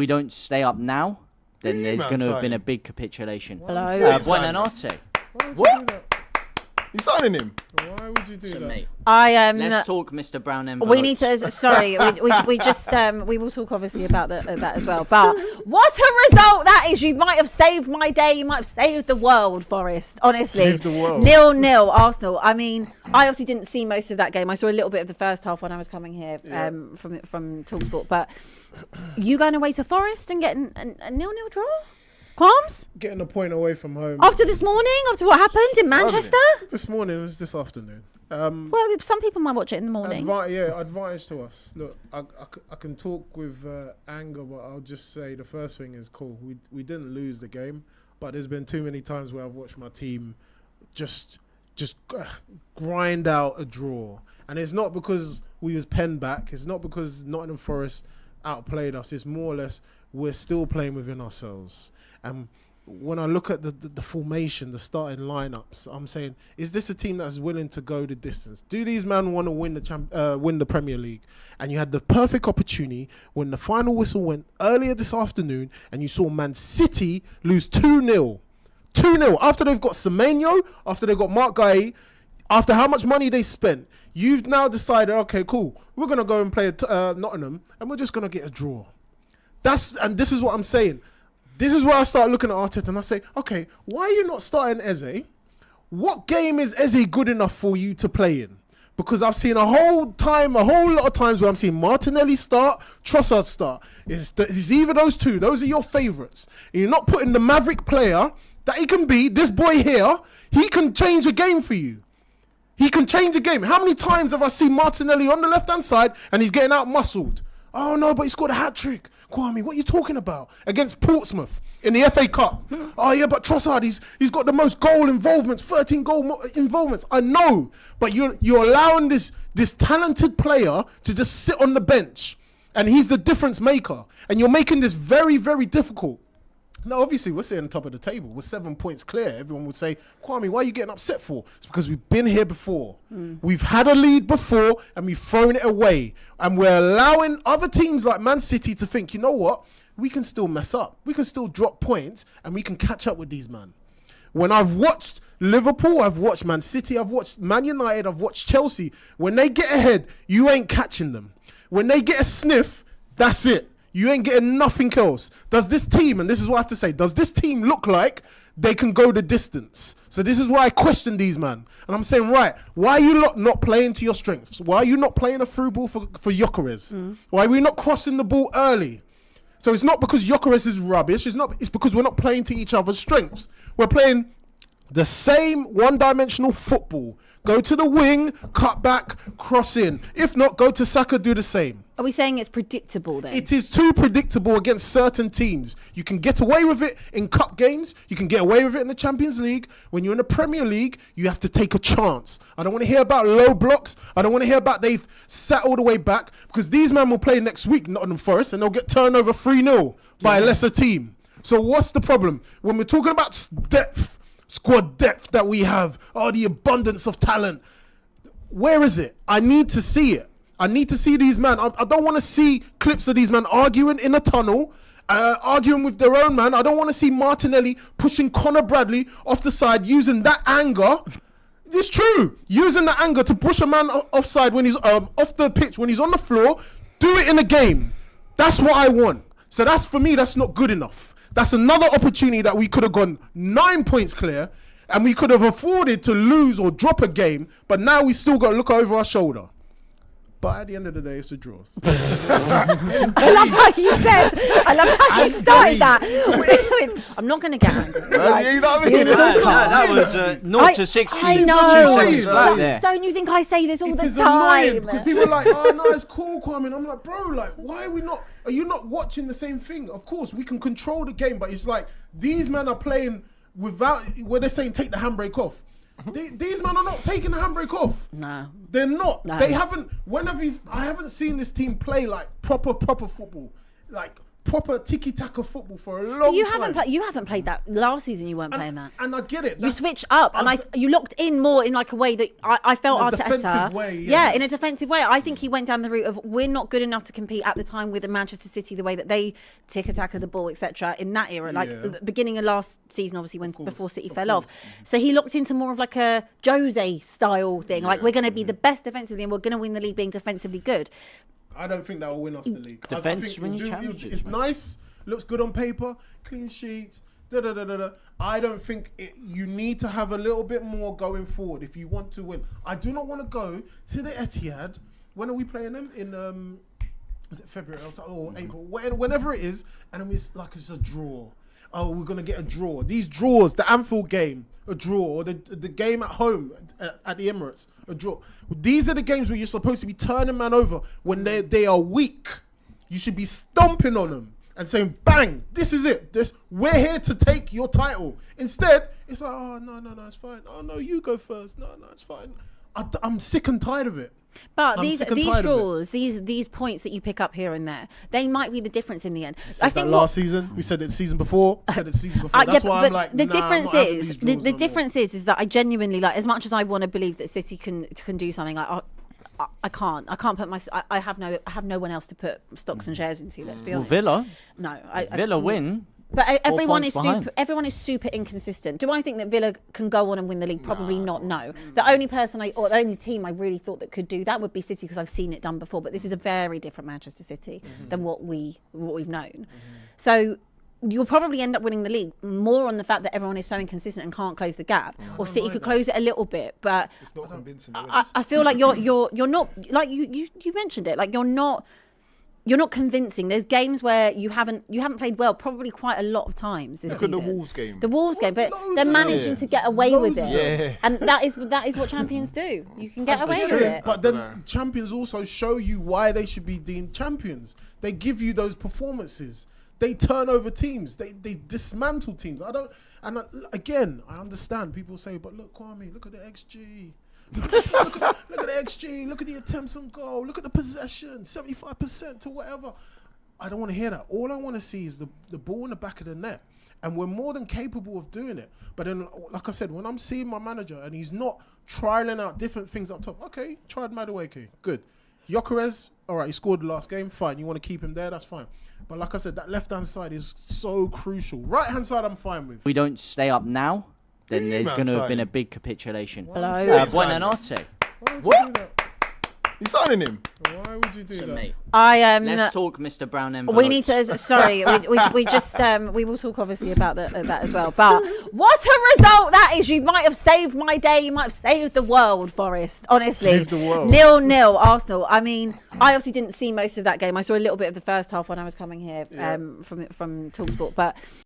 we don't stay up now, then there's going to have been a big capitulation. Hello. Buonanotte. What? You signing him? Why would you do that? Mate, I am. let's talk, Mr. Brown envelopes. We need to. Sorry, we just we will talk obviously about that as well. But what a result that is! You might have saved my day. You might have saved the world, Forest. Honestly, Saved the world. 0-0 Arsenal. I mean, I obviously didn't see most of that game. I saw a little bit of the first half when I was coming here from Talksport. But you going away to Forest and getting a 0-0 draw? Qualms? Getting a point away from home. After this morning, after what happened in Manchester? This morning, it was this afternoon. Well, some people might watch it in the morning. Advantage to us. Look, I can talk with anger, but I'll just say the first thing is cool. We didn't lose the game, but there's been too many times where I've watched my team just grind out a draw. And it's not because we was penned back. It's not because Nottingham Forest outplayed us. It's more or less we're still playing within ourselves. And when I look at the formation, the starting lineups, I'm saying, is this a team that's willing to go the distance? Do these men want to win the Premier League? And you had the perfect opportunity when the final whistle went earlier this afternoon, and you saw Man City lose 2-0. 2-0 after they've got Semenyo, after they've got Mark Guy, after how much money they spent. You've now decided, okay, cool, we're gonna go and play Nottingham, and we're just gonna get a draw. And this is what I'm saying. This is where I start looking at Arteta and I say, okay, why are you not starting Eze? What game is Eze good enough for you to play in? Because I've seen a whole lot of times where I'm seeing Martinelli start, Trossard start. It's either those two. Those are your favourites. You're not putting the maverick player that he can be, this boy here, he can change a game for you. He can change a game. How many times have I seen Martinelli on the left-hand side and he's getting out-muscled? Oh, no, but he scored a hat-trick. Kwame, what are you talking about? Against Portsmouth in the FA Cup. Oh, yeah, but Trossard, he's got the most goal involvements, 13 goal involvements. I know, but you're allowing this talented player to just sit on the bench, and he's the difference maker, and you're making this very, very difficult. Now, obviously, we're sitting on top of the table. We're 7 points clear. Everyone would say, Kwame, why are you getting upset for? It's because we've been here before. We've had a lead before, and we've thrown it away. And we're allowing other teams like Man City to think, you know what? We can still mess up. We can still drop points, and we can catch up with these men. When I've watched Liverpool, I've watched Man City, I've watched Man United, I've watched Chelsea. When they get ahead, you ain't catching them. When they get a sniff, that's it. You ain't getting nothing else. Does this team, and this is what I have to say, does this team look like they can go the distance? So this is why I question these, man. And I'm saying, right, why are you not playing to your strengths? Why are you not playing a through ball for Gyökeres? Why are we not crossing the ball early? So it's not because Gyökeres is rubbish. It's because we're not playing to each other's strengths. We're playing the same one-dimensional football. Go to the wing, cut back, cross in. If not, go to Saka, do the same. Are we saying it's predictable then? It is too predictable against certain teams. You can get away with it in cup games. You can get away with it in the Champions League. When you're in the Premier League, you have to take a chance. I don't want to hear about low blocks. I don't want to hear about they've sat all the way back, because these men will play next week, Nottingham Forest, and they'll get turned over 3-0 by a lesser team. So what's the problem? When we're talking about depth, squad depth that we have, the abundance of talent, where is it? I need to see it. I need to see these men. I don't want to see clips of these men arguing in a tunnel, arguing with their own man. I don't want to see Martinelli pushing Conor Bradley off the side, using that anger. It's true. Using that anger to push a man offside when he's off the pitch, when he's on the floor. Do it in a game. That's what I want. So that's, for me, that's not good enough. That's another opportunity that we could have gone 9 points clear, and we could have afforded to lose or drop a game, but now we still got to look over our shoulder. But at the end of the day, it's a draw. I love how you said. I love how you started that. I'm not going to get angry. You know what I mean? That was 0 to 60. I know. 2 seconds right there. Don't you think I say this all the It is time? annoying because people are like, oh no, it's cool, Kwame. And I'm like, bro, like, why are we not? Are you not watching the same thing? Of course, we can control the game, but it's like these men are playing without, where they're saying take the handbrake off. These men are not taking the handbrake off. No. They're not. No. They haven't. I haven't seen this team play like proper football. Like proper tiki-taka football for a long You time. haven't played that last season. You weren't playing that. And I get it. You switched up, and you locked in more in like a way that I felt In a Arteta. defensive way, Yeah, yes. in a defensive way. I think he went down the route of we're not good enough to compete at the time with Manchester City the way that they tick-attack of the ball, etc. In that era, like the beginning of last season, obviously before City fell off. So he looked into more of like a Jose style thing. Like we're going to be the best defensively, and we're going to win the league being defensively good. I don't think that will win us the league. Defense I think when you challenge it's nice, looks good on paper, clean sheets. I don't think you need to have a little bit more going forward if you want to win. I do not want to go to the Etihad. When are we playing them? In is it February or April? Whenever it is, and it's like it's a draw. Oh, we're gonna get a draw. These draws, the Anfield game, a draw, or the game at home at the Emirates, a draw. These are the games where you're supposed to be turning man over when they are weak. You should be stomping on them and saying, "Bang! This is it. We're here to take your title." Instead, it's like, "Oh no, it's fine. Oh no, you go first. No, it's fine." I'm sick and tired of it. But these draws, these points that you pick up here and there, they might be the difference in the end. I think last season, we said it season before. That's why I'm like, the difference is that I genuinely like, as much as I want to believe that City can do something, I can't put I have no one else to put stocks and shares into. Let's be honest. Well, Villa. No, Villa win. But everyone is super inconsistent. Do I think that Villa can go on and win the league? Probably not. No. The only person or the only team I really thought that could do that would be City, because I've seen it done before. But this is a very different Manchester City than what we've known. So you'll probably end up winning the league more on the fact that everyone is so inconsistent and can't close the gap. Or City could close it a little bit, but It's not convincing. I feel like you're not, like you mentioned it, like you're not convincing. There's games where you haven't played well, probably quite a lot of times this season. Look at the Wolves game. But they're managing to get away with it. Yeah. And that is what champions do. You can get away with it. But then champions also show you why they should be deemed champions. They give you those performances. They turn over teams. They dismantle teams. Again, I understand. People say, but look, Kwame, look at the XG. look at the XG. Look at the attempts on goal. Look at the possession, 75% to whatever. I don't want to hear that. All I want to see is the ball in the back of the net. And we're more than capable of doing it. But then, like I said, when I'm seeing my manager and he's not trialing out different things up top, okay, tried Madueke, good. Gyökeres, all right, he scored the last game, fine. You want to keep him there, that's fine. But like I said, that left-hand side is so crucial. Right-hand side, I'm fine with. If we don't stay up now, then there's going to have been a big capitulation. Hello. Buonanotte. What? You signing him? Why would you do that? Mate. Let's talk, Mr. Brown envelope. We need to. Sorry, we just we will talk obviously about that as well. But what a result that is! You might have saved my day. You might have saved the world, Forest. Honestly, Saved the world. 0-0 Arsenal. I mean, I obviously didn't see most of that game. I saw a little bit of the first half when I was coming here from Talksport. But